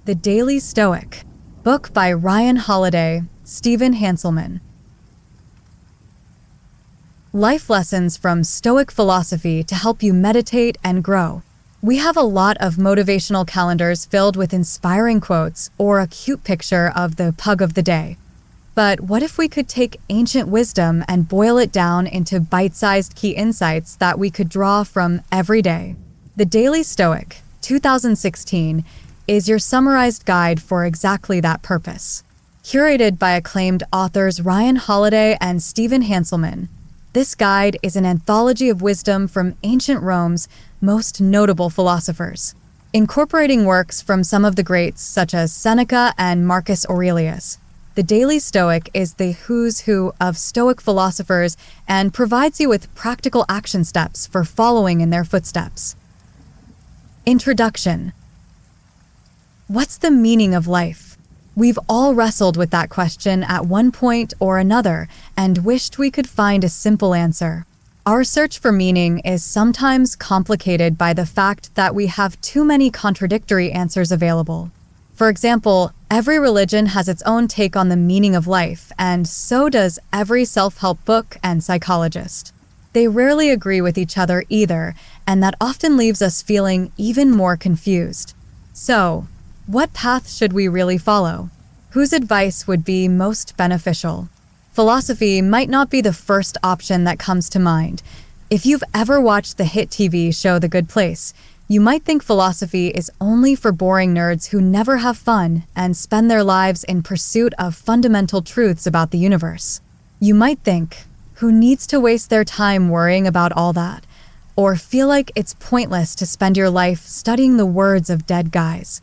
The Daily Stoic, book by Ryan Holiday, Stephen Hanselman. Life lessons from Stoic philosophy to help you meditate and grow. We have a lot of motivational calendars filled with inspiring quotes or a cute picture of the pug of the day. But what if we could take ancient wisdom and boil it down into bite-sized key insights that we could draw from every day? The Daily Stoic, 2016, is your summarized guide for exactly that purpose. Curated by acclaimed authors Ryan Holiday and Stephen Hanselman, this guide is an anthology of wisdom from ancient Rome's most notable philosophers, incorporating works from some of the greats such as Seneca and Marcus Aurelius. The Daily Stoic is the who's who of Stoic philosophers and provides you with practical action steps for following in their footsteps. Introduction. What's the meaning of life? We've all wrestled with that question at one point or another and wished we could find a simple answer. Our search for meaning is sometimes complicated by the fact that we have too many contradictory answers available. For example, every religion has its own take on the meaning of life, and so does every self-help book and psychologist. They rarely agree with each other either, and that often leaves us feeling even more confused. So, what path should we really follow? Whose advice would be most beneficial? Philosophy might not be the first option that comes to mind. If you've ever watched the hit TV show The Good Place, you might think philosophy is only for boring nerds who never have fun and spend their lives in pursuit of fundamental truths about the universe. You might think, who needs to waste their time worrying about all that? Or feel like it's pointless to spend your life studying the words of dead guys.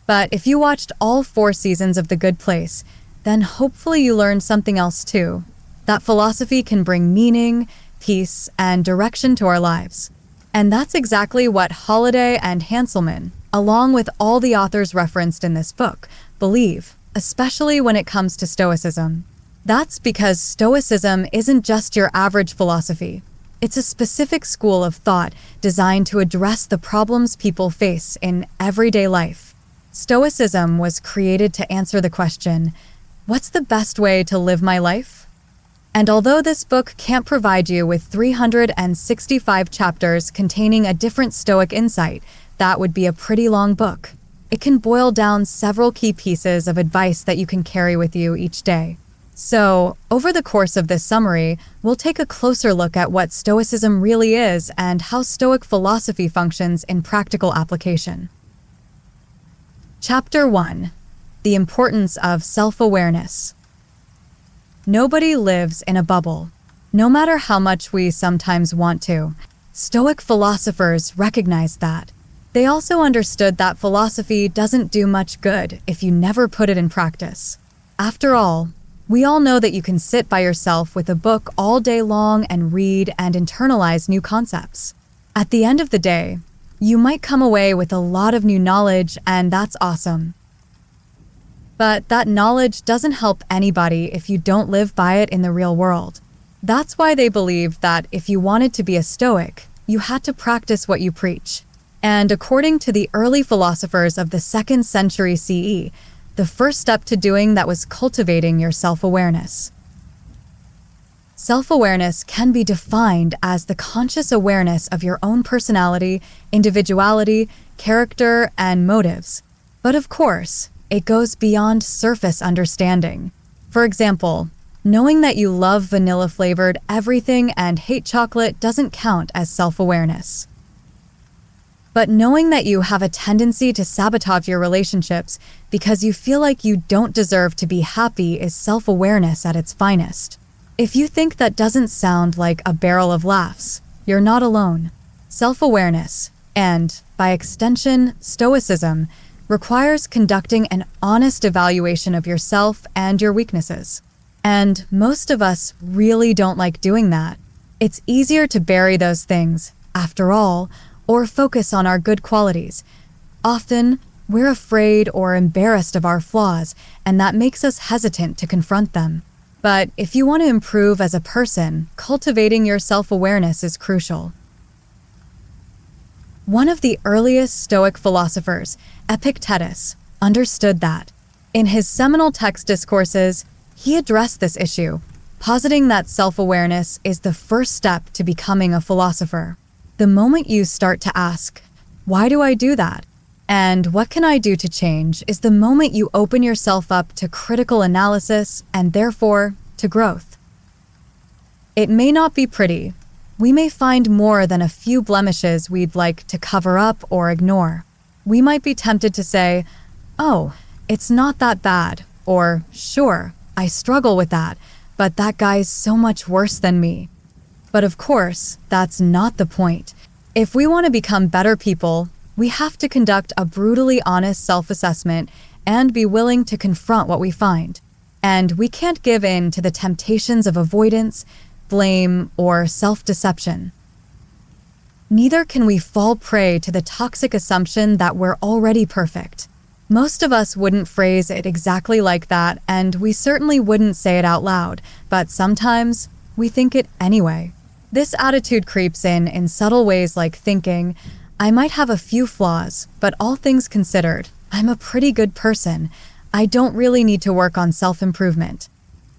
But if you watched all 4 seasons of The Good Place, then hopefully you learned something else too. That philosophy can bring meaning, peace, and direction to our lives. And that's exactly what Holiday and Hanselman, along with all the authors referenced in this book, believe, especially when it comes to Stoicism. That's because Stoicism isn't just your average philosophy. It's a specific school of thought designed to address the problems people face in everyday life. Stoicism was created to answer the question, what's the best way to live my life? And although this book can't provide you with 365 chapters containing a different Stoic insight, that would be a pretty long book. It can boil down several key pieces of advice that you can carry with you each day. So, over the course of this summary, we'll take a closer look at what Stoicism really is and how Stoic philosophy functions in practical application. Chapter 1. The Importance of Self-Awareness. Nobody lives in a bubble, no matter how much we sometimes want to. Stoic philosophers recognized that. They also understood that philosophy doesn't do much good if you never put it in practice. After all, we all know that you can sit by yourself with a book all day long and read and internalize new concepts. At the end of the day, you might come away with a lot of new knowledge, and that's awesome. But that knowledge doesn't help anybody if you don't live by it in the real world. That's why they believed that if you wanted to be a Stoic, you had to practice what you preach. And according to the early philosophers of the 2nd century CE, the first step to doing that was cultivating your self-awareness. Self-awareness can be defined as the conscious awareness of your own personality, individuality, character, and motives. But of course, it goes beyond surface understanding. For example, knowing that you love vanilla-flavored everything and hate chocolate doesn't count as self-awareness. But knowing that you have a tendency to sabotage your relationships because you feel like you don't deserve to be happy is self-awareness at its finest. If you think that doesn't sound like a barrel of laughs, you're not alone. Self-awareness, and, by extension, Stoicism, requires conducting an honest evaluation of yourself and your weaknesses. And most of us really don't like doing that. It's easier to bury those things, after all, or focus on our good qualities. Often, we're afraid or embarrassed of our flaws, and that makes us hesitant to confront them. But if you want to improve as a person, cultivating your self-awareness is crucial. One of the earliest Stoic philosophers, Epictetus, understood that. In his seminal text Discourses, he addressed this issue, positing that self-awareness is the first step to becoming a philosopher. The moment you start to ask, why do I do that? And what can I do to change is the moment you open yourself up to critical analysis and therefore to growth. It may not be pretty. We may find more than a few blemishes we'd like to cover up or ignore. We might be tempted to say, oh, it's not that bad, or sure, I struggle with that, but that guy's so much worse than me. But of course, that's not the point. If we want to become better people, we have to conduct a brutally honest self-assessment and be willing to confront what we find. And we can't give in to the temptations of avoidance, blame, or self-deception. Neither can we fall prey to the toxic assumption that we're already perfect. Most of us wouldn't phrase it exactly like that, and we certainly wouldn't say it out loud, but sometimes we think it anyway. This attitude creeps in subtle ways like thinking, I might have a few flaws, but all things considered, I'm a pretty good person. I don't really need to work on self-improvement.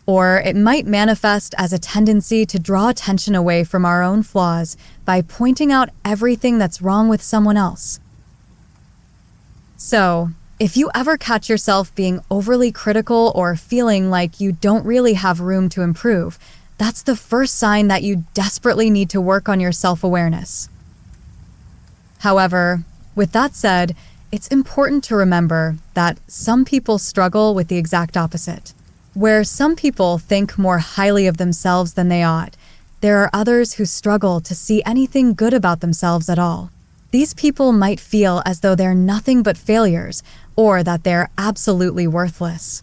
Or it might manifest as a tendency to draw attention away from our own flaws by pointing out everything that's wrong with someone else. So, if you ever catch yourself being overly critical or feeling like you don't really have room to improve, that's the first sign that you desperately need to work on your self-awareness. However, with that said, it's important to remember that some people struggle with the exact opposite. Where some people think more highly of themselves than they ought, there are others who struggle to see anything good about themselves at all. These people might feel as though they're nothing but failures, or that they're absolutely worthless.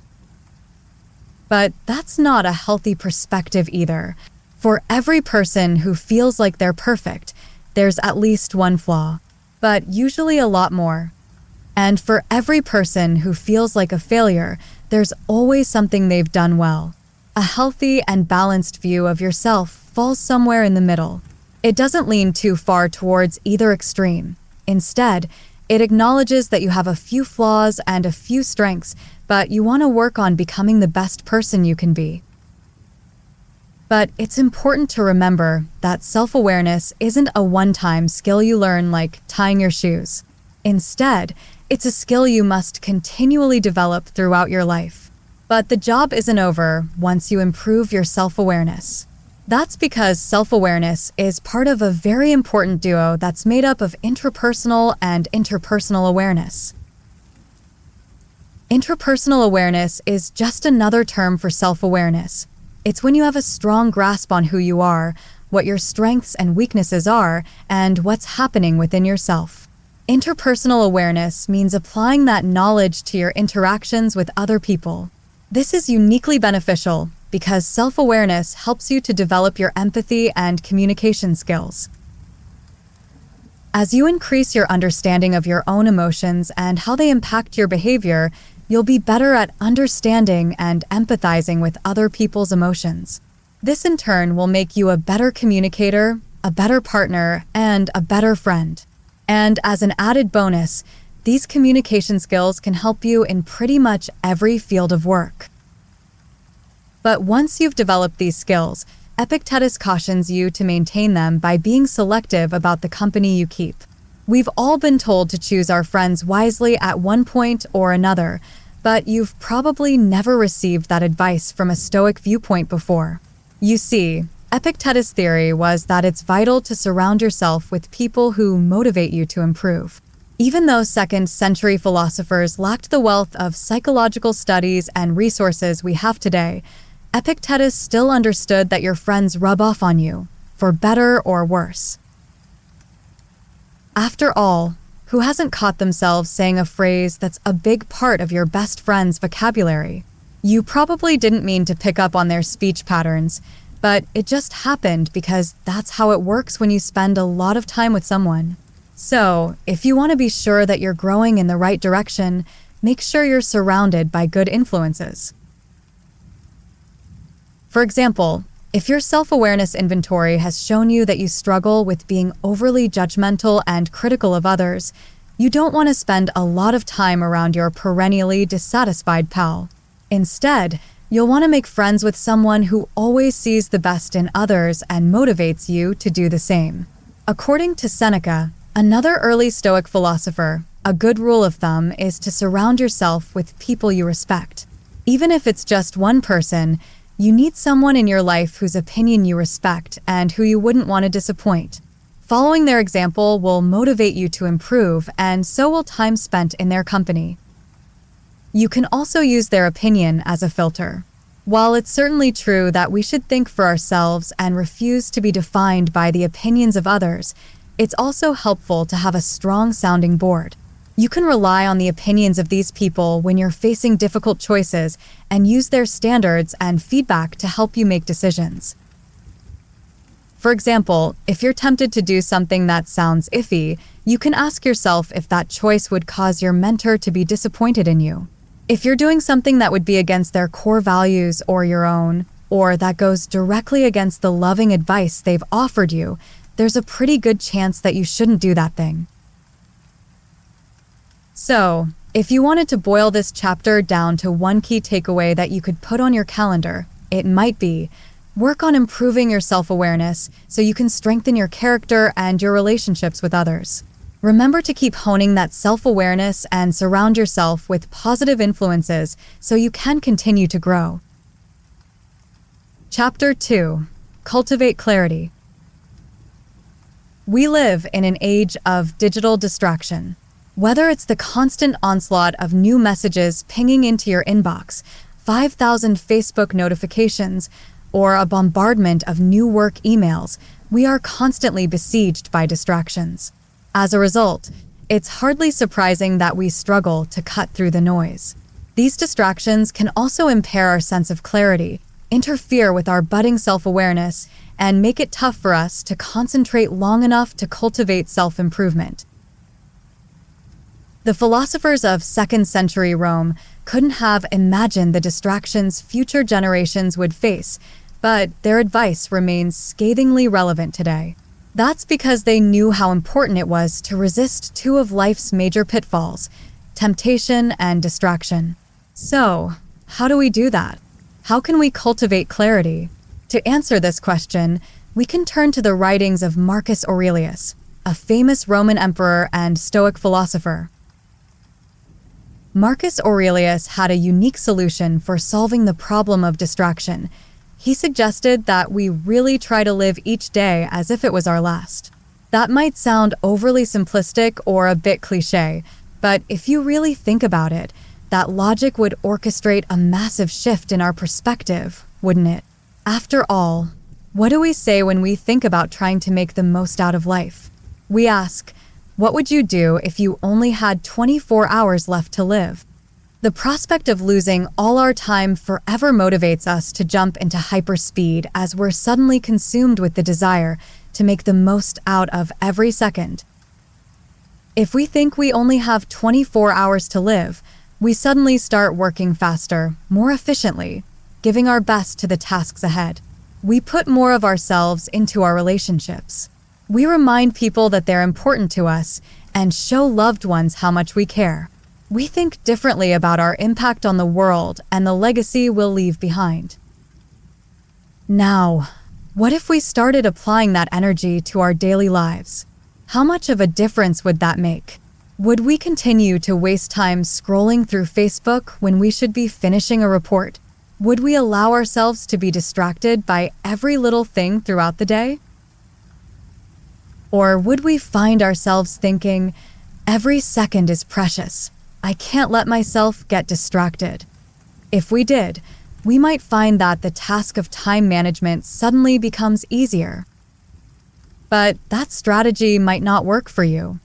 But that's not a healthy perspective either. For every person who feels like they're perfect, there's at least one flaw, but usually a lot more. And for every person who feels like a failure, there's always something they've done well. A healthy and balanced view of yourself falls somewhere in the middle. It doesn't lean too far towards either extreme. Instead, it acknowledges that you have a few flaws and a few strengths, but you want to work on becoming the best person you can be. But it's important to remember that self-awareness isn't a one-time skill you learn like tying your shoes. Instead, it's a skill you must continually develop throughout your life. But the job isn't over once you improve your self-awareness. That's because self-awareness is part of a very important duo that's made up of intrapersonal and interpersonal awareness. Intrapersonal awareness is just another term for self-awareness. It's when you have a strong grasp on who you are, what your strengths and weaknesses are, and what's happening within yourself. Interpersonal awareness means applying that knowledge to your interactions with other people. This is uniquely beneficial because self-awareness helps you to develop your empathy and communication skills. As you increase your understanding of your own emotions and how they impact your behavior, you'll be better at understanding and empathizing with other people's emotions. This in turn will make you a better communicator, a better partner, and a better friend. And as an added bonus, these communication skills can help you in pretty much every field of work. But once you've developed these skills, Epictetus cautions you to maintain them by being selective about the company you keep. We've all been told to choose our friends wisely at one point or another, but you've probably never received that advice from a Stoic viewpoint before. You see, Epictetus' theory was that it's vital to surround yourself with people who motivate you to improve. Even though second-century philosophers lacked the wealth of psychological studies and resources we have today, Epictetus still understood that your friends rub off on you, for better or worse. After all, who hasn't caught themselves saying a phrase that's a big part of your best friend's vocabulary? You probably didn't mean to pick up on their speech patterns, but it just happened because that's how it works when you spend a lot of time with someone. So, if you want to be sure that you're growing in the right direction, make sure you're surrounded by good influences. For example, If your self-awareness inventory has shown you that you struggle with being overly judgmental and critical of others, you don't want to spend a lot of time around your perennially dissatisfied pal. Instead, you'll want to make friends with someone who always sees the best in others and motivates you to do the same. According to Seneca, another early Stoic philosopher, a good rule of thumb is to surround yourself with people you respect. Even if it's just one person, you need someone in your life whose opinion you respect and who you wouldn't want to disappoint. Following their example will motivate you to improve, and so will time spent in their company. You can also use their opinion as a filter. While it's certainly true that we should think for ourselves and refuse to be defined by the opinions of others, it's also helpful to have a strong sounding board. You can rely on the opinions of these people when you're facing difficult choices and use their standards and feedback to help you make decisions. For example, if you're tempted to do something that sounds iffy, you can ask yourself if that choice would cause your mentor to be disappointed in you. If you're doing something that would be against their core values or your own, or that goes directly against the loving advice they've offered you, there's a pretty good chance that you shouldn't do that thing. So, if you wanted to boil this chapter down to one key takeaway that you could put on your calendar, it might be, work on improving your self-awareness so you can strengthen your character and your relationships with others. Remember to keep honing that self-awareness and surround yourself with positive influences so you can continue to grow. Chapter 2. Cultivate clarity. We live in an age of digital distraction. Whether it's the constant onslaught of new messages pinging into your inbox, 5,000 Facebook notifications, or a bombardment of new work emails, we are constantly besieged by distractions. As a result, it's hardly surprising that we struggle to cut through the noise. These distractions can also impair our sense of clarity, interfere with our budding self-awareness, and make it tough for us to concentrate long enough to cultivate self-improvement. The philosophers of 2nd century Rome couldn't have imagined the distractions future generations would face, but their advice remains scathingly relevant today. That's because they knew how important it was to resist two of life's major pitfalls, temptation and distraction. So, how do we do that? How can we cultivate clarity? To answer this question, we can turn to the writings of Marcus Aurelius, a famous Roman emperor and Stoic philosopher. Marcus Aurelius had a unique solution for solving the problem of distraction. He suggested that we really try to live each day as if it was our last. That might sound overly simplistic or a bit cliché, but if you really think about it, that logic would orchestrate a massive shift in our perspective, wouldn't it? After all, what do we say when we think about trying to make the most out of life? We ask, what would you do if you only had 24 hours left to live? The prospect of losing all our time forever motivates us to jump into hyperspeed as we're suddenly consumed with the desire to make the most out of every second. If we think we only have 24 hours to live, we suddenly start working faster, more efficiently, giving our best to the tasks ahead. We put more of ourselves into our relationships. We remind people that they're important to us and show loved ones how much we care. We think differently about our impact on the world and the legacy we'll leave behind. Now, what if we started applying that energy to our daily lives? How much of a difference would that make? Would we continue to waste time scrolling through Facebook when we should be finishing a report? Would we allow ourselves to be distracted by every little thing throughout the day? Or would we find ourselves thinking, every second is precious. I can't let myself get distracted. If we did, we might find that the task of time management suddenly becomes easier. But that strategy might not work for you.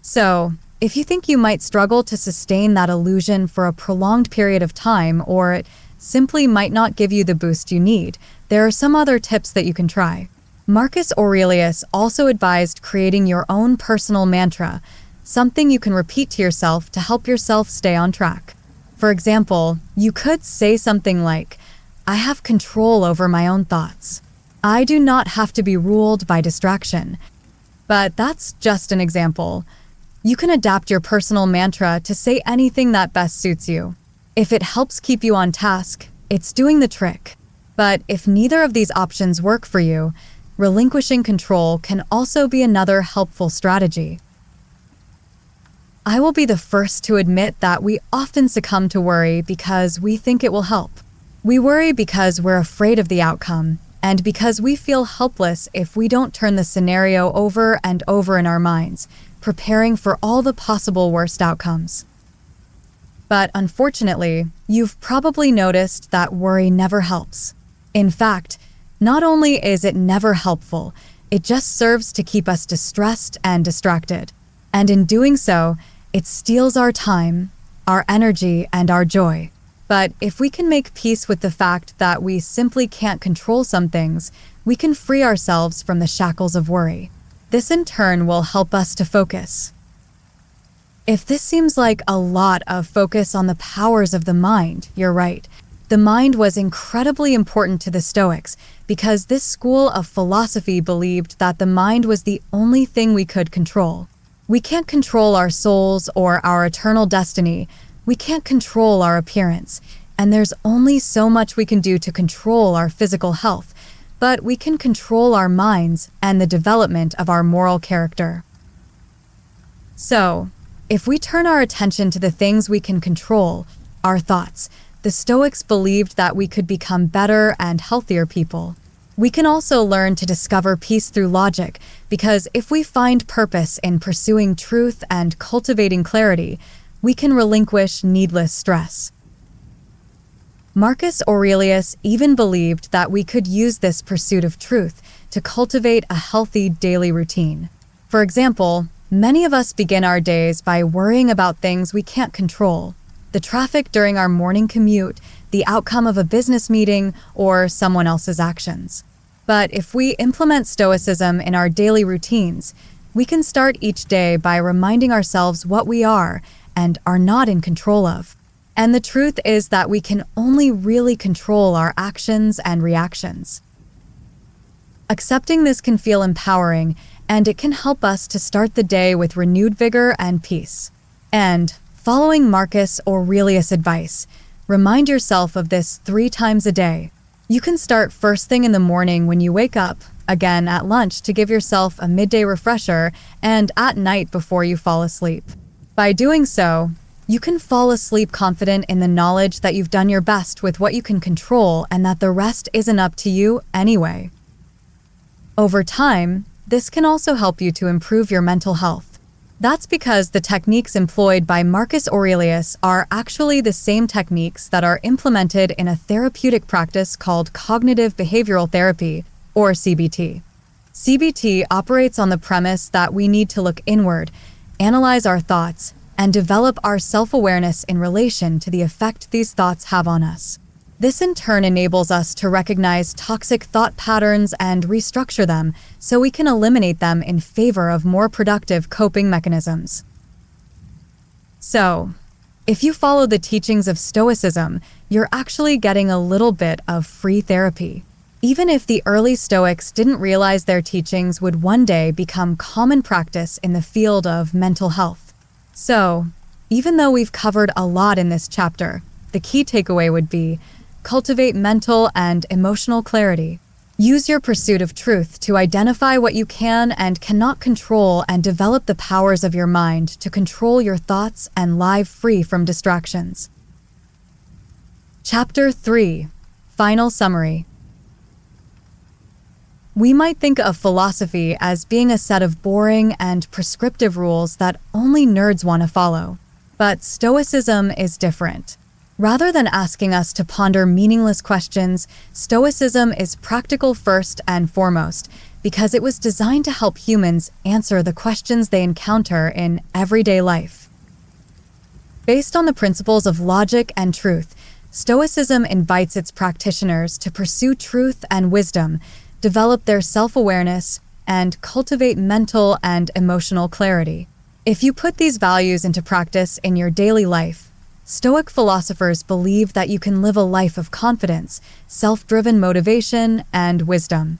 So, if you think you might struggle to sustain that illusion for a prolonged period of time, or it simply might not give you the boost you need, there are some other tips that you can try. Marcus Aurelius also advised creating your own personal mantra, something you can repeat to yourself to help yourself stay on track. For example, you could say something like, I have control over my own thoughts. I do not have to be ruled by distraction. But that's just an example. You can adapt your personal mantra to say anything that best suits you. If it helps keep you on task, it's doing the trick. But if neither of these options work for you, relinquishing control can also be another helpful strategy. I will be the first to admit that we often succumb to worry because we think it will help. We worry because we're afraid of the outcome, and because we feel helpless if we don't turn the scenario over and over in our minds, preparing for all the possible worst outcomes. But unfortunately, you've probably noticed that worry never helps. In fact, not only is it never helpful, it just serves to keep us distressed and distracted. And in doing so, it steals our time, our energy, and our joy. But if we can make peace with the fact that we simply can't control some things, we can free ourselves from the shackles of worry. This in turn will help us to focus. If this seems like a lot of focus on the powers of the mind, you're right. The mind was incredibly important to the Stoics because this school of philosophy believed that the mind was the only thing we could control. We can't control our souls or our eternal destiny. We can't control our appearance, and there's only so much we can do to control our physical health, but we can control our minds and the development of our moral character. So, if we turn our attention to the things we can control, our thoughts, the Stoics believed that we could become better and healthier people. We can also learn to discover peace through logic, because if we find purpose in pursuing truth and cultivating clarity, we can relinquish needless stress. Marcus Aurelius even believed that we could use this pursuit of truth to cultivate a healthy daily routine. For example, many of us begin our days by worrying about things we can't control. The traffic during our morning commute, the outcome of a business meeting, or someone else's actions. But if we implement Stoicism in our daily routines, we can start each day by reminding ourselves what we are and are not in control of. And the truth is that we can only really control our actions and reactions. Accepting this can feel empowering, and it can help us to start the day with renewed vigor and peace. And, following Marcus Aurelius' advice, remind yourself of this 3 times a day. You can start first thing in the morning when you wake up, again at lunch to give yourself a midday refresher, and at night before you fall asleep. By doing so, you can fall asleep confident in the knowledge that you've done your best with what you can control and that the rest isn't up to you anyway. Over time, this can also help you to improve your mental health. That's because the techniques employed by Marcus Aurelius are actually the same techniques that are implemented in a therapeutic practice called cognitive behavioral therapy, or CBT. CBT operates on the premise that we need to look inward, analyze our thoughts, and develop our self-awareness in relation to the effect these thoughts have on us. This in turn enables us to recognize toxic thought patterns and restructure them so we can eliminate them in favor of more productive coping mechanisms. So, if you follow the teachings of Stoicism, you're actually getting a little bit of free therapy. Even if the early Stoics didn't realize their teachings would one day become common practice in the field of mental health. So, even though we've covered a lot in this chapter, the key takeaway would be cultivate mental and emotional clarity. Use your pursuit of truth to identify what you can and cannot control and develop the powers of your mind to control your thoughts and live free from distractions. Chapter 3. Final Summary. We might think of philosophy as being a set of boring and prescriptive rules that only nerds want to follow. But Stoicism is different. Rather than asking us to ponder meaningless questions, Stoicism is practical first and foremost because it was designed to help humans answer the questions they encounter in everyday life. Based on the principles of logic and truth, Stoicism invites its practitioners to pursue truth and wisdom, develop their self-awareness, and cultivate mental and emotional clarity. If you put these values into practice in your daily life, Stoic philosophers believe that you can live a life of confidence, self-driven motivation, and wisdom.